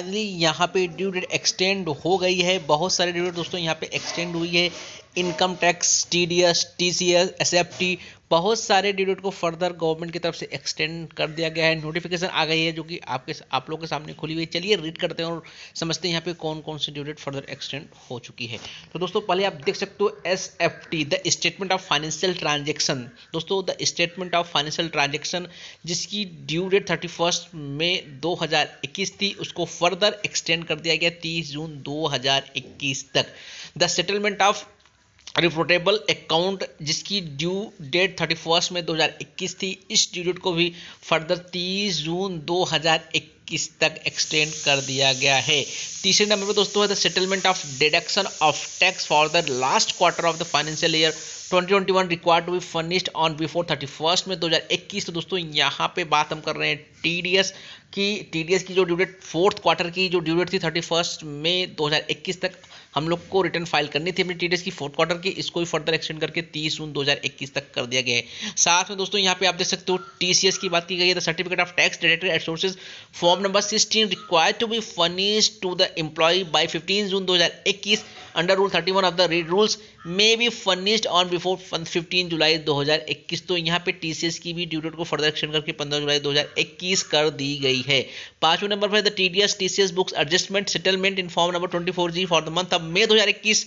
Finally यहाँ पे due date extend हो गई है। बहुत सारे ड्यू डेट दोस्तों यहाँ पे एक्सटेंड हुई है। Income tax, TDS, TCS, SFT, बहुत सारे ड्यू डेट को फर्दर गवर्नमेंट की तरफ से एक्सटेंड कर दिया गया है। नोटिफिकेशन आ गई है जो कि आप लोगों के सामने खुली हुई है। चलिए रीड करते हैं और समझते हैं यहाँ पे कौन कौन सी ड्यू डेट फर्दर एक्सटेंड हो चुकी है। तो दोस्तों पहले आप देख सकते हो SFT, the statement of financial transaction. दोस्तों the statement of financial transaction जिसकी ड्यू डेट 31 मई 2021 थी, उसको फर्दर एक्सटेंड कर दिया गया 30 जून 2021 तक। The settlement of reportable account जिसकी ड्यू डेट 31 मई 2021 थी, इस ड्यू डेट को भी फर्दर 30 जून 2021 तक एक्सटेंड कर दिया गया है। तीसरे नंबर पर दोस्तों है the settlement of deduction of tax for the last quarter of the financial year 2021 required to be furnished on before 31 May 2021। तो दोस्तों यहाँ पे बात हम कर रहे हैं टीडीएस की जो ड्यू डेट फोर्थ क्वार्टर की जो ड्यू डेट थी 31 मई 2021 तक हम लोग को रिटर्न फाइल करनी थी अपनी टीडीएस की फोर्थ क्वार्टर की, इसको भी फर्दर एक्सटेंड करके 30 जून 2021 तक कर दिया गया है। साथ में दोस्तों यहाँ पे आप देख सकते हो टीसीएस की बात की गई है। The certificate of tax deducted at sources form number 16 required to be furnished to the employ by 15 June 2021 under rule 31 of the rules may be furnished on before 15 July 2021। तो यहाँ पे टीसीएस की भी ड्यू डेट को further extend करके 15 July 2021 कर दी गई है। पांचवें नंबर पर the TCS books adjustment settlement in form number 24G for the month of May 2021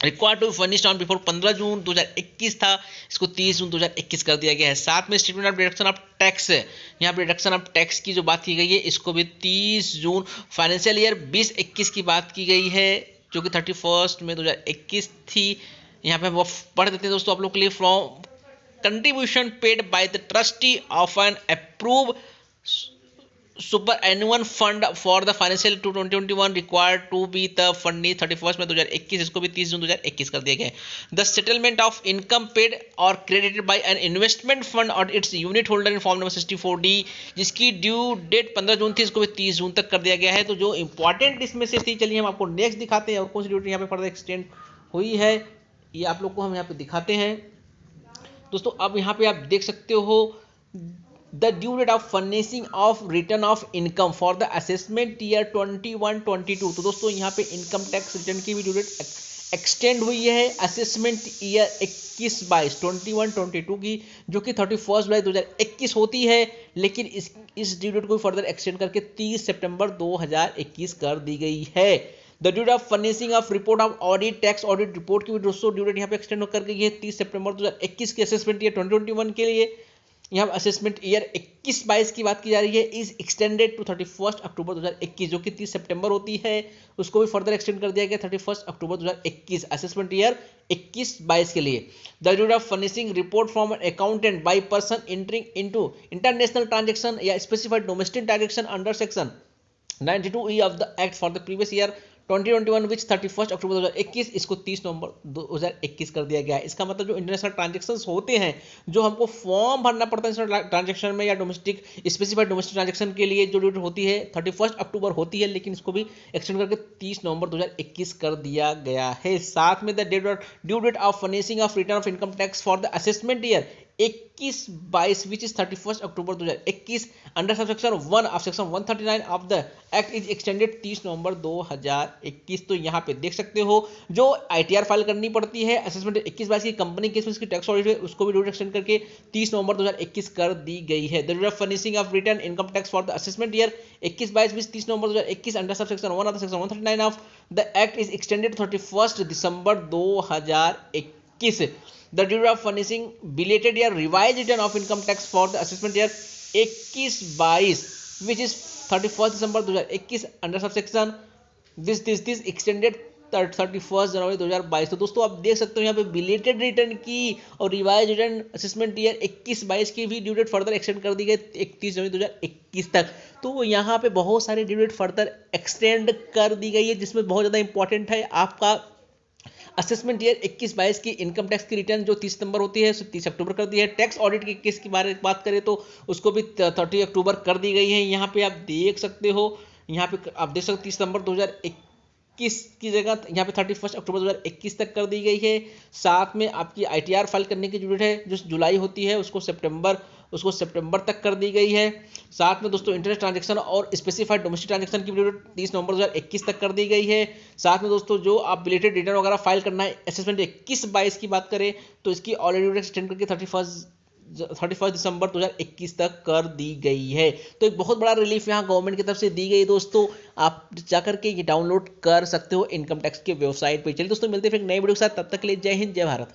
required to furnished on before 15 June 2021 था, इसको 30 जून 2021 कर दिया गया है। साथ में statement of deduction of tax, यहाँ पे डिडक्शन ऑफ टैक्स की जो बात की गई है, इसको भी 30 जून फाइनेंशियल ईयर 2021 की बात की गई है, जो कि 31 मई 2021 थी। यहाँ पे वो पढ़ देते हैं दोस्तों आप लोग के लिए। From contribution paid by the trustee of an approve super annual fund for the financial 2021 required to be the fund 31 May 2021, इसको भी 30 जून 2021 कर दिया गया है। The settlement of income paid और credited by an investment fund और its unit holder in form number 64D जिसकी due date 15 जून थी, इसको भी 30 जून तक कर दिया गया है। तो जो इंपॉर्टेंट इसमें से थी, चलिए हम आपको नेक्स्ट दिखाते हैं और कौन सी ड्यूटी यहाँ पे फर्दर एक्सटेंड हुई है, ये आप लोग को हम यहाँ पे दिखाते हैं। दोस्तों अब यहाँ पे आप देख सकते हो the due date of furnishing of return of income for the assessment year 21-22। तो दोस्तों यहाँ पे इनकम टैक्स रिटर्न की भी ड्यू डेट एक्सटेंड हुई है असेसमेंट ईयर 21-22 21-22 की, जो कि 31 जुलाई 2021 होती है, लेकिन इस ड्यू डेट को फर्दर एक्सटेंड करके 30 सितंबर 2021 कर दी गई है। The due date of furnishing of report of audit tax audit report की भी दोस्तों ड्यू डेट यहाँ पे एक्सटेंड कर गई है 30 सितंबर 2021 की असेसमेंट ईयर 2021 के लिए। यहाँ असेसमेंट ईयर 21-22 की बात की जा रही है, इज एक्सटेंडेड टू 31 अक्टूबर 2021, जो कि 30 सितंबर होती है, उसको भी फर्दर एक्सटेंड कर दिया गया 31 अक्टूबर 2021 असेसमेंट ईयर 21-22 के लिए। The due date of furnishing report from an accountant by person entering into international transaction या specified domestic transaction under section 92E of the act for the previous year 2021 which 31 October 2021, इसको 30 November 2021 कर दिया गया है। इसका मतलब जो international transactions होते हैं, जो हमको फॉर्म भरना पड़ता है इंटरनेशनल ट्रांजैक्शन में या डोमेस्टिक स्पेसिफाइड डोमेस्टिक ट्रांजैक्शन के लिए जो ड्यूट होती है 31 अक्टूबर होती है, लेकिन इसको भी एक्सटेंड करके 30 नवंबर 2021 कर दिया गया है। साथ में the due date of furnishing of return of income tax for the assessment year 21-22 which is 31 October 2021 under subsection 1 of section 139 of the act is extended 30 November 2021। तो यहाँ पे देख सकते हो जो आईटीआर फाइल करनी पड़ती है असेसमेंट 21-22 की कंपनी केस में इसकी टैक्स ऑडिट है, उसको भी ड्यू डेट एक्सटेंड करके 30 नवंबर 2021 कर दी गई है। The due date of furnishing of return income tax for the assessment year 21-22 which 30 November 2021 under subsection 1 of the section 139 of the act is extended 31 December 2021। The due date of furnishing belated year revised return of income tax for the assessment year 21-22 which is 31 December 2021 under subsection this extended 31 जनवरी 2022। तो दोस्तों आप देख सकते हो यहाँ पे belated return की और रिवाइज रिटर्न असेसमेंट ईयर 21-22 की भी ड्यू डेट फर्दर एक्सटेंड कर दी गई 31 जनवरी 2021 तक। तो यहाँ पे बहुत सारे ड्यू डेट फर्दर एक्सटेंड कर दी गई है, जिसमें बहुत ज़्यादा इंपॉर्टेंट है आपका असेसमेंट ईयर 21-22 की इनकम टैक्स की रिटर्न जो 30 सितंबर होती है, 30 अक्टूबर कर दी है। टैक्स ऑडिट की केस की बारे में बात करें तो उसको भी 30 अक्टूबर कर दी गई है। यहाँ पे आप देख सकते हो, यहाँ पे आप देख सकते हो 30 सितंबर 2021 की जगह यहाँ पे 31 अक्टूबर 2021 तक कर दी गई है। साथ में आपकी आईटीआर फाइल करने की ड्यू डेट है जो जुलाई होती है, उसको सितंबर उसको सितंबर तक कर दी गई है। साथ में दोस्तों इंटरनेट ट्रांजैक्शन और स्पेसिफाइड डोमेस्टिक ट्रांजैक्शन की डेट 30 नवंबर 2021 तक कर दी गई है। साथ में दोस्तों जो आप बिलेटेड रिटर्न वगैरह फाइल करना है असेसमेंट 21-22 की बात करें तो इसकी ऑलरेडी एक्सटेंड करके 31 दिसंबर 2021 तक कर दी गई है। तो एक बहुत बड़ा रिलीफ यहाँ गवर्नमेंट की तरफ से दी गई दोस्तों, आप जाकर के ये डाउनलोड कर सकते हो इनकम टैक्स के वेबसाइट पे। चलिए दोस्तों मिलते हैं फिर नए वीडियो के साथ, तब तक के लिए जय हिंद जय भारत।